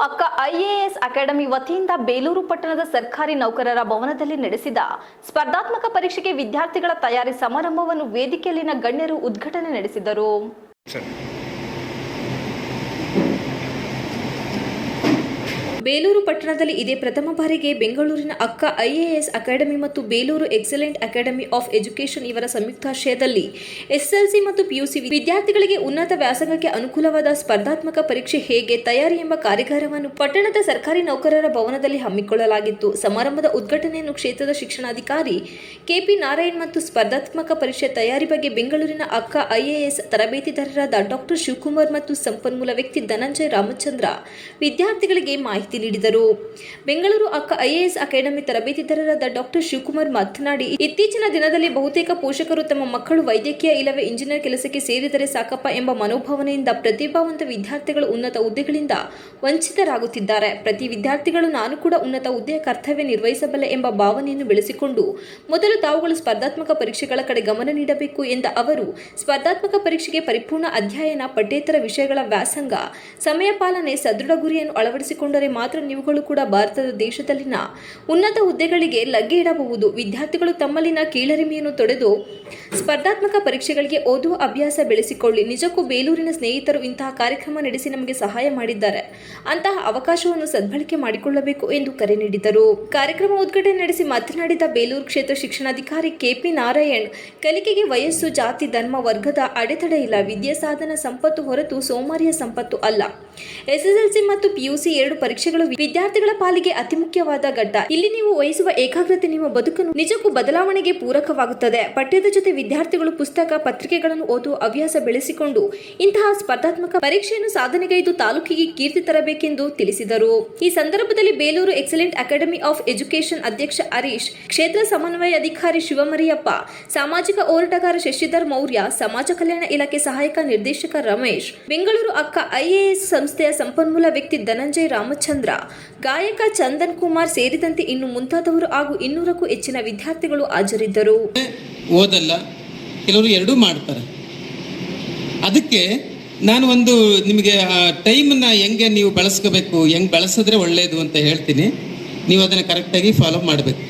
ಅಕ್ಕ IAS academy ವತಿಯಿಂದ ಬೇಲೂರು ಪಟ್ಟಣದ ಸರ್ಕಾರಿ ನೌಕರರ ಭವನದಲ್ಲಿ ನಡೆಸಿದ ಸ್ಪರ್ಧಾತ್ಮಕ ಪರೀಕ್ಷೆಗೆ ವಿದ್ಯಾರ್ಥಿಗಳ ತಯಾರಿ ಸಮಾರಂಭವನ್ನು ವೇದಿಕೆಯಲ್ಲಿನ ಗಣ್ಯರು ಉದ್ಘಾಟನೆ ನಡೆಸಿದರು. ಬೇಲೂರು ಪಟ್ಟಣದಲ್ಲಿ ಇದೇ ಪ್ರಥಮ ಬಾರಿಗೆ ಬೆಂಗಳೂರಿನ ಅಕ್ಕ ಐಎಎಸ್ ಅಕಾಡೆಮಿ ಮತ್ತು Belur excellent academy of education ಇವರ ಸಂಯುಕ್ತಾಶ್ರಯದಲ್ಲಿ ಎಸ್ಎಸ್ಎಲ್ಸಿ ಮತ್ತು ಪಿಯುಸಿ ವಿದ್ಯಾರ್ಥಿಗಳಿಗೆ ಉನ್ನತ ವ್ಯಾಸಂಗಕ್ಕೆ ಅನುಕೂಲವಾದ ಸ್ಪರ್ಧಾತ್ಮಕ ಪರೀಕ್ಷೆ ಹೇಗೆ ತಯಾರಿ ಎಂಬ ಕಾರ್ಯಾಗಾರವನ್ನು ಪಟ್ಟಣದ ಸರ್ಕಾರಿ ನೌಕರರ ಭವನದಲ್ಲಿ ಹಮ್ಮಿಕೊಳ್ಳಲಾಗಿತ್ತು. ಸಮಾರಂಭದ ಉದ್ಘಾಟನೆಯನ್ನು ಕ್ಷೇತ್ರದ ಶಿಕ್ಷಣಾಧಿಕಾರಿ ಕೆಪಿ ನಾರಾಯಣ್ ಮತ್ತು ಸ್ಪರ್ಧಾತ್ಮಕ ಪರೀಕ್ಷೆ ತಯಾರಿ ಬಗ್ಗೆ ಬೆಂಗಳೂರಿನ ಅಕ್ಕ ಐಎಎಸ್ ತರಬೇತಿದಾರರಾದ ಡಾಕ್ಟರ್ ಶಿವಕುಮಾರ್ ಮತ್ತು ಸಂಪನ್ಮೂಲ ವ್ಯಕ್ತಿ ಧನಂಜಯ ರಾಮಚಂದ್ರ ವಿದ್ಯಾರ್ಥಿಗಳಿಗೆ ಮಾಹಿತಿ ನೀಡಿದರು. ಬೆಂಗಳೂರು ಅಕ್ಕ ಐಎಎಸ್ ಅಕಾಡೆಮಿ ತರಬೇತಿದಾರರಾದ ಡಾಕ್ಟರ್ ಶಿವಕುಮಾರ್ ಮಾತನಾಡಿ, ಇತ್ತೀಚಿನ ದಿನದಲ್ಲಿ ಬಹುತೇಕ ಪೋಷಕರು ತಮ್ಮ ಮಕ್ಕಳು ವೈದ್ಯಕೀಯ ಇಲ್ಲವೇ ಇಂಜಿನಿಯರ್ ಕೆಲಸಕ್ಕೆ ಸೇರಿದರೆ ಸಾಕಪ್ಪ ಎಂಬ ಮನೋಭಾವನೆಯಿಂದ ಪ್ರತಿಭಾವಂತ ವಿದ್ಯಾರ್ಥಿಗಳು ಉನ್ನತ ಹುದ್ದೆಗಳಿಂದ ವಂಚಿತರಾಗುತ್ತಿದ್ದಾರೆ. ಪ್ರತಿ ವಿದ್ಯಾರ್ಥಿಗಳು ನಾನು ಕೂಡ ಉನ್ನತ ಹುದ್ದೆಯ ಕರ್ತವ್ಯ ನಿರ್ವಹಿಸಬಲ್ಲೆ ಎಂಬ ಭಾವನೆಯನ್ನು ಬೆಳೆಸಿಕೊಂಡು ಮೊದಲು ತಾವುಗಳು ಸ್ಪರ್ಧಾತ್ಮಕ ಪರೀಕ್ಷೆಗಳ ಕಡೆ ಗಮನ ನೀಡಬೇಕು ಎಂದ ಅವರು, ಸ್ಪರ್ಧಾತ್ಮಕ ಪರೀಕ್ಷೆಗೆ ಪರಿಪೂರ್ಣ ಅಧ್ಯಯನ, ಪಠ್ಯೇತರ ವಿಷಯಗಳ ವ್ಯಾಸಂಗ, ಸಮಯ ಪಾಲನೆ, ಸದೃಢ ಗುರಿಯನ್ನು ಅಳವಡಿಸಿಕೊಂಡರೆ ಮಾತ್ರ ನೀವುಗಳು ಕೂಡ ಭಾರತದ ದೇಶದಲ್ಲಿನ ಉನ್ನತ ಹುದ್ದೆಗಳಿಗೆ ಲಗ್ಗೆ ಇಡಬಹುದು. ವಿದ್ಯಾರ್ಥಿಗಳು ತಮ್ಮಲ್ಲಿನ ಕೀಳರಿಮೆಯನ್ನು ತೊಡೆದು ಸ್ಪರ್ಧಾತ್ಮಕ ಪರೀಕ್ಷೆಗಳಿಗೆ ಓದುವ ಅಭ್ಯಾಸ ಬೆಳೆಸಿಕೊಳ್ಳಿ. ನಿಜಕ್ಕೂ ಬೇಲೂರಿನ ಸ್ನೇಹಿತರು ಇಂತಹ ಕಾರ್ಯಕ್ರಮ ನಡೆಸಿ ನಮಗೆ ಸಹಾಯ ಮಾಡಿದ್ದಾರೆ. ಅಂತಹ ಅವಕಾಶವನ್ನು ಸದ್ಬಳಕೆ ಮಾಡಿಕೊಳ್ಳಬೇಕು ಎಂದು ಕರೆ ನೀಡಿದರು. ಕಾರ್ಯಕ್ರಮ ಉದ್ಘಾಟನೆ ನಡೆಸಿ ಮಾತನಾಡಿದ ಬೇಲೂರು ಕ್ಷೇತ್ರ ಶಿಕ್ಷಣಾಧಿಕಾರಿ ಕೆಪಿ ನಾರಾಯಣ್, ಕಲಿಕೆಗೆ ವಯಸ್ಸು, ಜಾತಿ, ಧರ್ಮ, ವರ್ಗದ ಅಡೆತಡೆ ಇಲ್ಲ. ವಿದ್ಯೆ ಸಾಧನ ಸಂಪತ್ತು ಹೊರತು ಸೋಮಾರಿಯ ಸಂಪತ್ತು ಅಲ್ಲ. ಎಸ್ಎಸ್ಎಲ್ಸಿ ಮತ್ತು ಪಿಯುಸಿ ಎರಡು ಪರೀಕ್ಷೆಗಳು ವಿದ್ಯಾರ್ಥಿಗಳ ಪಾಲಿಗೆ ಅತಿ ಮುಖ್ಯವಾದ ಘಟ್ಟ. ಇಲ್ಲಿ ನೀವು ವಹಿಸುವ ಏಕಾಗ್ರತೆ ನಿಮ್ಮ ಬದುಕನ್ನು ನಿಜಕ್ಕೂ ಬದಲಾವಣೆಗೆ ಪೂರಕವಾಗುತ್ತದೆ. ಪಠ್ಯದ ಜೊತೆ ವಿದ್ಯಾರ್ಥಿಗಳು ಪುಸ್ತಕ, ಪತ್ರಿಕೆಗಳನ್ನು ಓದುವ ಹವ್ಯಾಸ ಬೆಳೆಸಿಕೊಂಡು ಇಂತಹ ಸ್ಪರ್ಧಾತ್ಮಕ ಪರೀಕ್ಷೆಯನ್ನು ಸಾಧನೆಗೈದು ತಾಲೂಕಿಗೆ ಕೀರ್ತಿ ತರಬೇಕೆಂದು ತಿಳಿಸಿದರು. ಈ ಸಂದರ್ಭದಲ್ಲಿ Belur excellent academy of education ಅಧ್ಯಕ್ಷ ಹರೀಶ್, ಕ್ಷೇತ್ರ ಸಮನ್ವಯ ಅಧಿಕಾರಿ ಶಿವಮರಿಯಪ್ಪ, ಸಾಮಾಜಿಕ ಹೋರಾಟಗಾರ ಶಶಿಧರ್ ಮೌರ್ಯ, ಸಮಾಜ ಕಲ್ಯಾಣ ಇಲಾಖೆ ಸಹಾಯಕ ನಿರ್ದೇಶಕ ರಮೇಶ್, ಬೆಂಗಳೂರು ಅಕ್ಕ ಐಎಎಸ್ ಸಂಸ್ಥೆಯ ಸಂಪನ್ಮೂಲ ವ್ಯಕ್ತಿ ಧನಂಜಯ ರಾಮಚಂದ್ರ, ಗಾಯಕ ಚಂದನ್ ಕುಮಾರ್ ಸೇರಿದಂತೆ ಇನ್ನು ಮುಂತಾದವರು ಹಾಗೂ 200ಕ್ಕೂ ಹೆಚ್ಚಿನ ವಿದ್ಯಾರ್ಥಿಗಳು ಹಾಜರಿದ್ದರು. ಓದಲ್ಲ, ಕೆಲವರು ಎರಡೂ ಮಾಡ್ತಾರೆ. ಅದಕ್ಕೆ ನಾನು ಒಂದು ನಿಮಗೆ ಟೈಮನ್ನು ಹೆಂಗೆ ನೀವು ಬಳಸ್ಕೋಬೇಕು, ಹೆಂಗೆ ಬಳಸಿದ್ರೆ ಒಳ್ಳೆಯದು ಅಂತ ಹೇಳ್ತೀನಿ. ನೀವು ಅದನ್ನು ಕರೆಕ್ಟಾಗಿ ಫಾಲೋ ಮಾಡಬೇಕು.